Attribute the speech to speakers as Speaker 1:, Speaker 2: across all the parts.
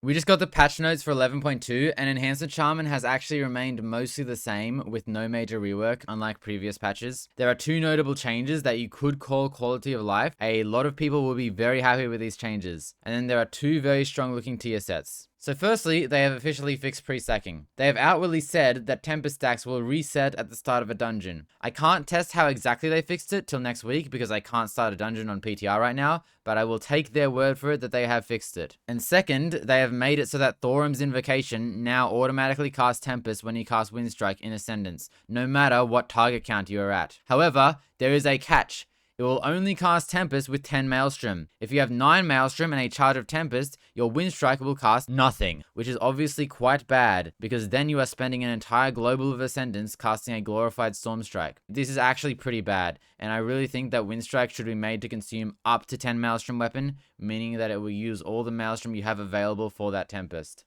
Speaker 1: We just got the patch notes for 11.2, and Enhancement Shaman has actually remained mostly the same with no major rework, unlike previous patches. There are two notable changes that you could call quality of life. A lot of people will be very happy with these changes. And then there are two very strong looking tier sets. So firstly, they have officially fixed pre-stacking. They have outwardly said that Tempest stacks will reset at the start of a dungeon. I can't test how exactly they fixed it till next week because I can't start a dungeon on PTR right now, but I will take their word for it that they have fixed it. And second, they have made it so that Thorum's Invocation now automatically casts Tempest when you cast Windstrike in Ascendance, no matter what target count you are at. However, there is a catch. It will only cast Tempest with 10 Maelstrom. If you have 9 Maelstrom and a charge of Tempest, your Windstrike will cast nothing, which is obviously quite bad, because then you are spending an entire global of Ascendance casting a glorified Stormstrike. This is actually pretty bad, and I really think that Windstrike should be made to consume up to 10 Maelstrom weapon, meaning that it will use all the Maelstrom you have available for that Tempest.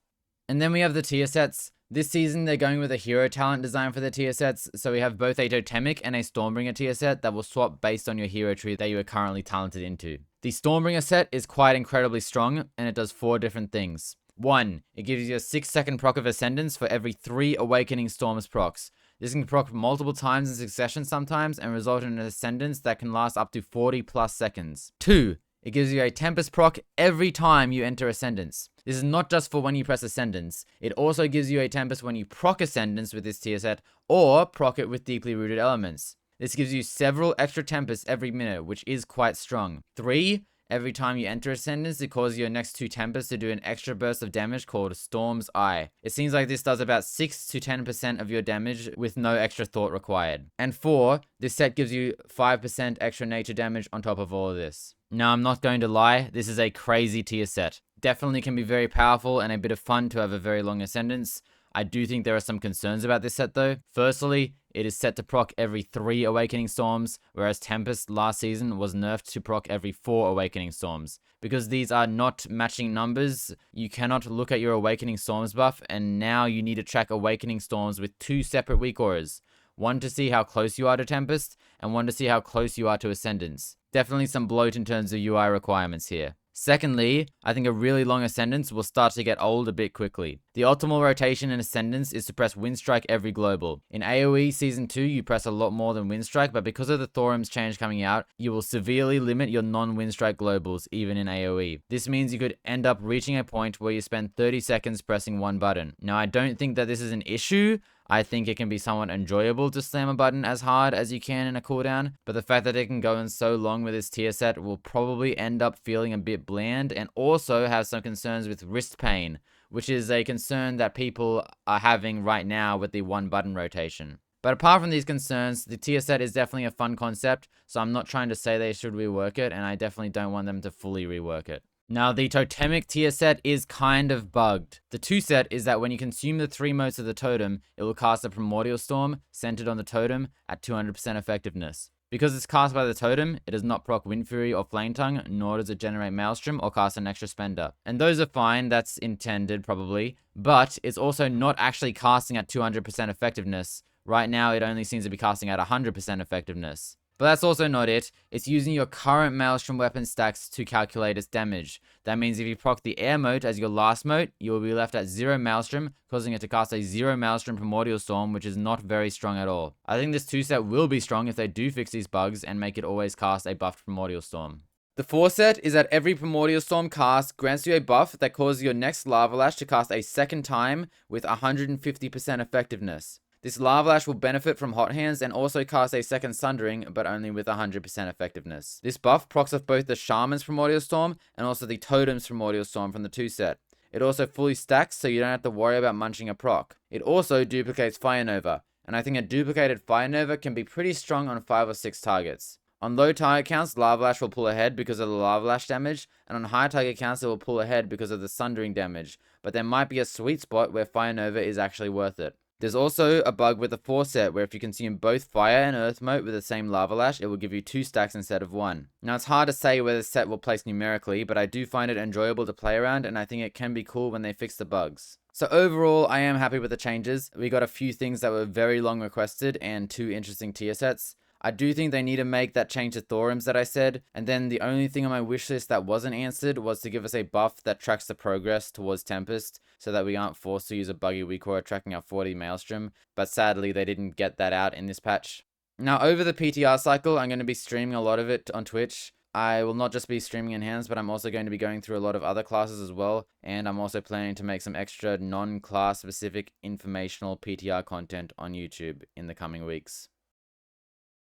Speaker 1: And then we have the tier sets. This season, they're going with a hero talent design for the tier sets, so we have both a Totemic and a Stormbringer tier set that will swap based on your hero tree that you are currently talented into. The Stormbringer set is quite incredibly strong, and it does 4 different things. 1. It gives you a 6-second proc of Ascendance for every 3 Awakening Storms procs. This can proc multiple times in succession sometimes, and result in an Ascendance that can last up to 40 plus seconds. 2. It gives you a Tempest proc every time you enter Ascendance. This is not just for when you press Ascendance. It also gives you a Tempest when you proc Ascendance with this tier set, or proc it with Deeply Rooted Elements. This gives you several extra Tempests every minute, which is quite strong. 3. Every time you enter Ascendance, it causes your next 2 Tempests to do an extra burst of damage called Storm's Eye. It seems like this does about 6 to 10% of your damage with no extra thought required. And 4. This set gives you 5% extra nature damage on top of all of this. Now, I'm not going to lie, this is a crazy tier set. Definitely can be very powerful and a bit of fun to have a very long Ascendance. I do think there are some concerns about this set though. Firstly, it is set to proc every 3 Awakening Storms, whereas Tempest last season was nerfed to proc every 4 Awakening Storms. Because these are not matching numbers, you cannot look at your Awakening Storms buff, and now you need to track Awakening Storms with 2 separate weak auras. One to see how close you are to Tempest, and one to see how close you are to Ascendance. Definitely some bloat in terms of UI requirements here. Secondly, I think a really long Ascendance will start to get old a bit quickly. The optimal rotation in Ascendance is to press Windstrike every global. In AoE Season 2, you press a lot more than Windstrike, but because of the Thorum's change coming out, you will severely limit your non-Windstrike globals, even in AoE. This means you could end up reaching a point where you spend 30 seconds pressing one button. Now, I don't think that this is an issue. I think it can be somewhat enjoyable to slam a button as hard as you can in a cooldown, but the fact that it can go in so long with this tier set will probably end up feeling a bit bland, and also have some concerns with wrist pain, which is a concern that people are having right now with the one button rotation. But apart from these concerns, the tier set is definitely a fun concept, so I'm not trying to say they should rework it, and I definitely don't want them to fully rework it. Now, the Totemic Tier Set is kind of bugged. The 2 set is that when you consume the 3 motes of the totem, it will cast a Primordial Storm centered on the totem at 200% effectiveness. Because it's cast by the totem, it does not proc Wind Fury or Flame Tongue, nor does it generate Maelstrom or cast an extra spender. And those are fine, that's intended probably, but it's also not actually casting at 200% effectiveness. Right now, it only seems to be casting at 100% effectiveness. But that's also not it. It's using your current Maelstrom weapon stacks to calculate its damage. That means if you proc the air mote as your last mote, you will be left at 0 Maelstrom, causing it to cast a 0 Maelstrom Primordial Storm, which is not very strong at all. I think this 2 set will be strong if they do fix these bugs and make it always cast a buffed Primordial Storm. The 4 set is that every Primordial Storm cast grants you a buff that causes your next Lava Lash to cast a second time with 150% effectiveness. This Lava Lash will benefit from Hot Hands and also cast a second Sundering, but only with 100% effectiveness. This buff procs off both the Shaman's Primordial Storm and also the Totem's Primordial Storm from the 2 set. It also fully stacks, so you don't have to worry about munching a proc. It also duplicates Fire Nova, and I think a duplicated Fire Nova can be pretty strong on 5 or 6 targets. On low target counts, Lava Lash will pull ahead because of the Lava Lash damage, and on high target counts it will pull ahead because of the Sundering damage, but there might be a sweet spot where Fire Nova is actually worth it. There's also a bug with the 4 set where if you consume both Fire and Earth mote with the same Lava Lash, it will give you 2 stacks instead of 1. Now it's hard to say where the set will place numerically, but I do find it enjoyable to play around, and I think it can be cool when they fix the bugs. So overall, I am happy with the changes. We got a few things that were very long requested and 2 interesting tier sets. I do think they need to make that change to Thorims that I said. And then the only thing on my wish list that wasn't answered was to give us a buff that tracks the progress towards Tempest, so that we aren't forced to use a buggy WeakAura tracking our 40 Maelstrom. But sadly, they didn't get that out in this patch. Now, over the PTR cycle, I'm going to be streaming a lot of it on Twitch. I will not just be streaming Enhanced, but I'm also going to be going through a lot of other classes as well. And I'm also planning to make some extra non-class specific informational PTR content on YouTube in the coming weeks.